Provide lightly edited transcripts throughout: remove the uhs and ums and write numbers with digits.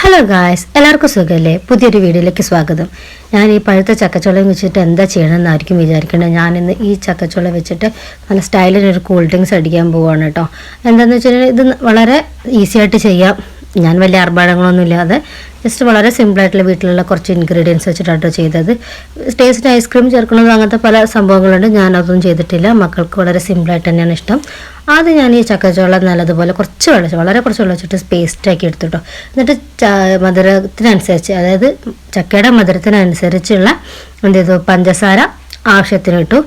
Hello guys, എല്ലാവർക്കും സുഖമല്ലേ? പുതിയൊരു വീഡിയോയിലേക്ക് സ്വാഗതം. ഞാൻ ഈ പഴുത്ത ചക്കച്ചോളം വെച്ചിട്ട് എന്താ ചെയ്യണമെന്നായിരിക്കും വിചാരിക്കേണ്ടത്. ഞാനിന്ന് ഈ ചക്കച്ചോളം വെച്ചിട്ട് നല്ല സ്റ്റൈലിനൊരു കൂൾ ഡ്രിങ്ക്സ് അടിക്കാൻ പോവുകയാണ് കേട്ടോ. എന്താണെന്ന് വെച്ചിട്ടുണ്ടെങ്കിൽ ഇത് വളരെ ഈസി ആയിട്ട് ചെയ്യാം. ഞാൻ വലിയ ആർഭാടങ്ങളൊന്നും ഇല്ലാതെ ജസ്റ്റ് വളരെ സിമ്പിളായിട്ടുള്ള വീട്ടിലുള്ള കുറച്ച് ഇൻഗ്രീഡിയൻസ് വെച്ചിട്ടാണ് ചെയ്തത്. ടേസ്റ്റ് ഐസ്ക്രീം ചേർക്കുന്നതും അങ്ങനത്തെ പല സംഭവങ്ങളുണ്ട്. ഞാനതൊന്നും ചെയ്തിട്ടില്ല. മക്കൾക്ക് വളരെ സിമ്പിളായിട്ട് തന്നെയാണ് ഇഷ്ടം. ആദ്യം ഞാൻ ഈ ചക്കച്ചോളം നല്ലതുപോലെ വളരെ കുറച്ച് വെള്ളം വെച്ചിട്ട് പേസ്റ്റാക്കി എടുത്തിട്ടോ. എന്നിട്ട് മധുരത്തിനനുസരിച്ച്, അതായത് ചക്കയുടെ മധുരത്തിനനുസരിച്ചുള്ള എന്ത് ചെയ്തു, പഞ്ചസാര ആവശ്യത്തിന് ഇട്ടു.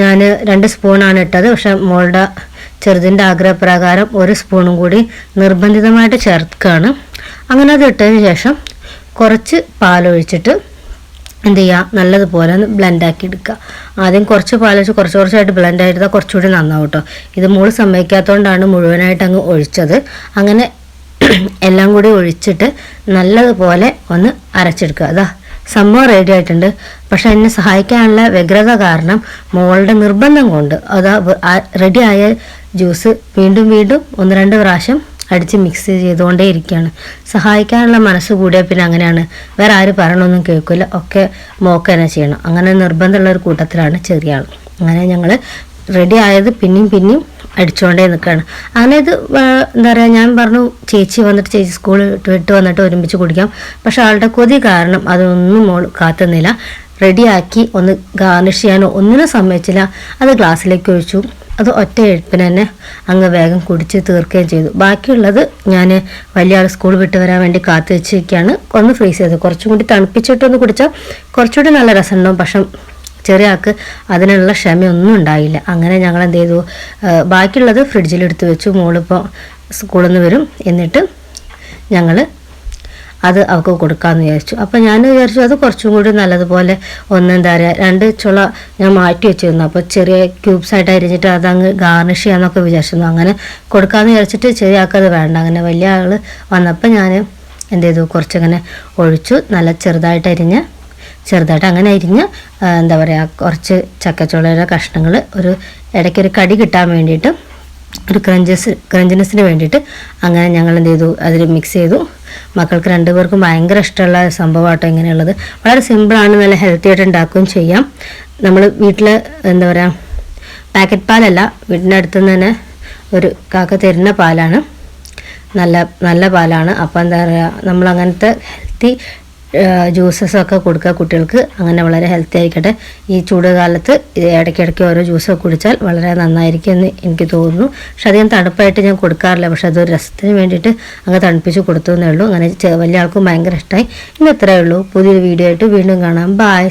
ഞാൻ 2 സ്പൂണാണ് ഇട്ടത്. പക്ഷെ മോളുടെ ചെറുതിൻ്റെ ആഗ്രഹപ്രകാരം 1 സ്പൂണും കൂടി നിർബന്ധിതമായിട്ട് ചേർക്കുകയാണ്. അങ്ങനെ അത് ഇട്ടതിന് ശേഷം കുറച്ച് പാലൊഴിച്ചിട്ട് എന്ത് ചെയ്യുക, നല്ലതുപോലെ ഒന്ന് ബ്ലെൻഡാക്കി എടുക്കുക. ആദ്യം കുറച്ച് പാലൊഴിച്ച് കുറച്ചായിട്ട് ബ്ലെൻഡ് ആയിട്ട് കുറച്ചുകൂടി നന്നാവും കേട്ടോ. ഇത് മോള് സമ്മതിക്കാത്തതുകൊണ്ടാണ് മുഴുവനായിട്ട് അങ്ങ് ഒഴിച്ചത്. അങ്ങനെ എല്ലാം കൂടി ഒഴിച്ചിട്ട് നല്ലതുപോലെ ഒന്ന് അരച്ചെടുക്കുക. അതാ സംഭവം റെഡി ആയിട്ടുണ്ട്. പക്ഷെ എന്നെ സഹായിക്കാനുള്ള വ്യഗ്രത കാരണം മോളുടെ നിർബന്ധം കൊണ്ട് അതാ റെഡിയായ ജ്യൂസ് വീണ്ടും 1-2 പ്രാവശ്യം അടിച്ച് മിക്സ് ചെയ്തുകൊണ്ടേ ഇരിക്കുകയാണ്. സഹായിക്കാനുള്ള മനസ്സ് കൂടിയാൽ പിന്നെ അങ്ങനെയാണ്. വേറെ ആര് പറയണമൊന്നും കേൾക്കില്ല, ഒക്കെ മോക്ക് തന്നെ ചെയ്യണം. അങ്ങനെ നിർബന്ധമുള്ള ഒരു കൂട്ടത്തിലാണ് ചെറിയ ആൾ. അങ്ങനെ ഞങ്ങൾ റെഡി ആയത് പിന്നെയും അടിച്ചുകൊണ്ടേ നിൽക്കുകയാണ്. അങ്ങനെ ഇത് എന്താ പറയുക, ഞാൻ പറഞ്ഞു ചേച്ചി സ്കൂൾ വിട്ട് വന്നിട്ട് ഒരുമിച്ച് കുടിക്കാം. പക്ഷെ ആളുടെ കൊതി കാരണം അതൊന്നും മോൾ കാത്തുന്നില്ല. റെഡിയാക്കി ഒന്ന് ഗാർണിഷ് ചെയ്യാനോ ഒന്നിനും സമ്മതിച്ചില്ല. അത് ഗ്ലാസ്സിലേക്ക് ഒഴിച്ചു. അത് ഒറ്റ എഴുപ്പിന് തന്നെ അങ്ങ് വേഗം കുടിച്ച് തീർക്കുകയും ചെയ്തു. ബാക്കിയുള്ളത് ഞാൻ വലിയ ആൾ സ്കൂൾ വിട്ട് വരാൻ വേണ്ടി കാത്തു വെച്ചിരിക്കുകയാണ്. ഒന്ന് ഫ്രീസ് ചെയ്ത് കുറച്ചും കൂടി തണുപ്പിച്ചിട്ടൊന്ന് കുടിച്ചാൽ കുറച്ചുകൂടി നല്ല രസമുണ്ടാവും. പക്ഷെ ചെറിയ ആൾക്ക് അതിനുള്ള ക്ഷമയൊന്നും ഉണ്ടായില്ല. അങ്ങനെ ഞങ്ങൾ എന്ത് ചെയ്തു, ബാക്കിയുള്ളത് ഫ്രിഡ്ജിലെടുത്ത് വെച്ചു. മോളിപ്പോൾ സ്കൂളിൽ നിന്ന് വരും, എന്നിട്ട് ഞങ്ങൾ അത് അവൾക്ക് കൊടുക്കാമെന്ന് വിചാരിച്ചു. അപ്പോൾ ഞാൻ വിചാരിച്ചു അത് കുറച്ചും കൂടി നല്ലതുപോലെ എന്താ പറയുക, 2 ചുള ഞാൻ മാറ്റി വെച്ചിരുന്നു. അപ്പോൾ ചെറിയ ക്യൂബ്സായിട്ട് അരിഞ്ഞിട്ട് അതങ്ങ് ഗാർണിഷ് ചെയ്യാമെന്നൊക്കെ വിചാരിച്ചിരുന്നു. അങ്ങനെ കൊടുക്കാമെന്ന് വിചാരിച്ചിട്ട് ചെറിയ ആൾക്കത് വേണ്ട. അങ്ങനെ വലിയ ആൾ വന്നപ്പോൾ ഞാൻ എന്ത് ചെയ്തു, കുറച്ചങ്ങനെ ഒഴിച്ചു. നല്ല ചെറുതായിട്ട് അങ്ങനെ അരിഞ്ഞ് എന്താ പറയുക, കുറച്ച് ചക്കച്ചോളയുടെ കഷ്ണങ്ങൾ ഇടയ്ക്കൊരു കടി കിട്ടാൻ വേണ്ടിയിട്ട്, ഒരു ക്രഞ്ചിനെസ്സിന് വേണ്ടിയിട്ട് അങ്ങനെ ഞങ്ങൾ എന്ത് ചെയ്തു, അതിൽ മിക്സ് ചെയ്തു. മക്കൾക്ക് 2 പേർക്കും ഭയങ്കര ഇഷ്ടമുള്ള സംഭവമാട്ടോ ഇങ്ങനെയുള്ളത്. വളരെ സിമ്പിളാണ്, നല്ല ഹെൽത്തി ആയിട്ട് ഉണ്ടാക്കുകയും ചെയ്യാം. നമ്മൾ വീട്ടിൽ എന്താ പറയുക, പാക്കറ്റ് പാലല്ല, വീടിൻ്റെ അടുത്തുനിന്ന് തന്നെ ഒരു കാക്ക തരുന്ന പാലാണ്, നല്ല പാലാണ്. അപ്പോൾ എന്താ പറയുക, നമ്മൾ അങ്ങനത്തെ ഹെൽത്തി ജ്യൂസസൊക്കെ കൊടുക്കുക കുട്ടികൾക്ക്. അങ്ങനെ വളരെ ഹെൽത്തി ആയിക്കട്ടെ. ഈ ചൂട് കാലത്ത് ഇടയ്ക്കിടയ്ക്ക് ഓരോ ജ്യൂസൊക്കെ കുടിച്ചാൽ വളരെ നന്നായിരിക്കും എന്ന് എനിക്ക് തോന്നുന്നു. പക്ഷെ അധികം തണുപ്പായിട്ട് ഞാൻ കൊടുക്കാറില്ല. പക്ഷെ അതൊരു രസത്തിന് വേണ്ടിയിട്ട് അങ്ങ് തണുപ്പിച്ച് കൊടുത്തു എന്നേ ഉള്ളൂ. അങ്ങനെ വലിയ ആൾക്കും ഭയങ്കര ഇഷ്ടമായി. ഇന്ന് ഇത്രയേ ഉള്ളൂ. പുതിയൊരു വീഡിയോ ആയിട്ട് വീണ്ടും കാണാം. ബൈ.